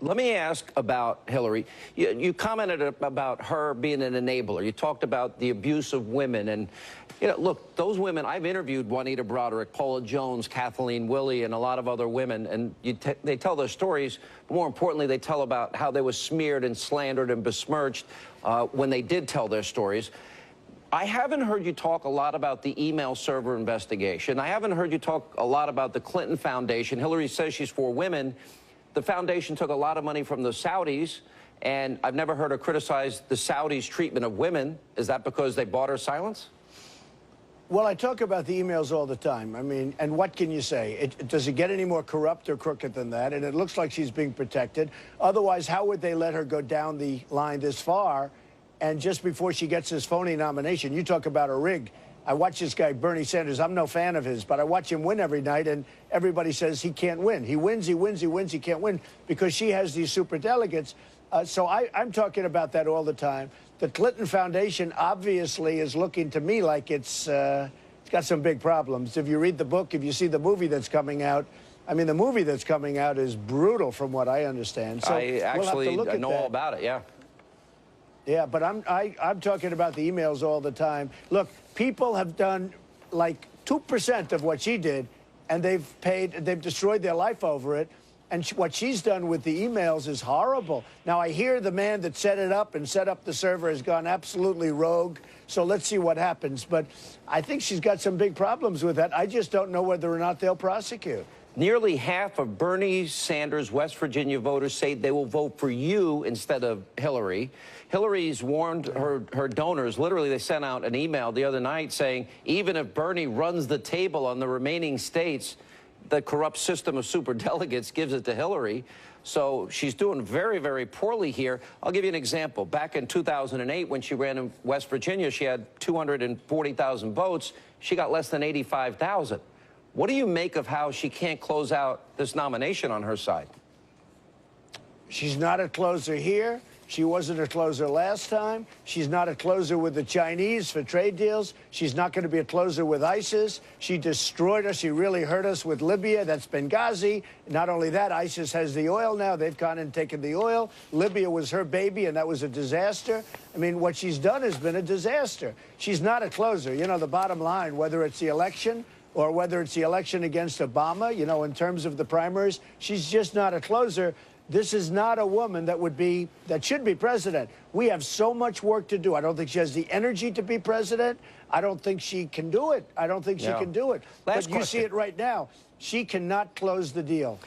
Let me ask about Hillary. You commented about her being an enabler. You talked about the abuse of women. And, look, those women, I've interviewed Juanita Broaddrick, Paula Jones, Kathleen Willey, and a lot of other women. And they tell their stories. But more importantly, they tell about how they were smeared and slandered and besmirched when they did tell their stories. I haven't heard you talk a lot about the email server investigation. I haven't heard you talk a lot about the Clinton Foundation. Hillary says she's for women. The foundation took a lot of money from the Saudis, and I've never heard her criticize the Saudis' treatment of women. Is that because they bought her silence? Well, I talk about the emails all the time. I mean, and what can you say? Does it get any more corrupt or crooked than that? And it looks like she's being protected. Otherwise, how would they let her go down the line this far? And just before she gets this phony nomination, you talk about a rig. I watch this guy, Bernie Sanders. I'm no fan of his, but I watch him win every night, and everybody says he can't win. He wins, he wins, he wins, he can't win because she has these super delegates. So I'm talking about that all the time. The Clinton Foundation obviously is looking to me like it's got some big problems. If you read the book, if you see the movie that's coming out, I mean, the movie that's coming out is brutal from what I understand. So I actually know all about it, yeah. Yeah, but I'm talking about the emails all the time. Look, people have done like 2% of what she did, and they've destroyed their life over it. And what she's done with the emails is horrible. Now, I hear the man that set it up and set up the server has gone absolutely rogue. So let's see what happens. But I think she's got some big problems with that. I just don't know whether or not they'll prosecute. Nearly half of Bernie Sanders' West Virginia voters say they will vote for you instead of Hillary. Hillary's warned her donors. Literally, they sent out an email the other night saying even if Bernie runs the table on the remaining states, the corrupt system of superdelegates gives it to Hillary. So she's doing very, very poorly here. I'll give you an example. Back in 2008, when she ran in West Virginia, she had 240,000 votes. She got less than 85,000. What do you make of how she can't close out this nomination on her side? She's not a closer here. She wasn't a closer last time. She's not a closer with the Chinese for trade deals. She's not going to be a closer with ISIS. She destroyed us. She really hurt us with Libya. That's Benghazi. Not only that, ISIS has the oil now. They've gone and taken the oil. Libya was her baby, and that was a disaster. I mean, what she's done has been a disaster. She's not a closer. You know, the bottom line, whether it's the election or whether it's the election against Obama, you know, in terms of the primaries, she's just not a closer. This is not a woman that should be president. We have so much work to do. I don't think she has the energy to be president. I don't think she can do it. I don't think she can do it. But you see it right now. She cannot close the deal.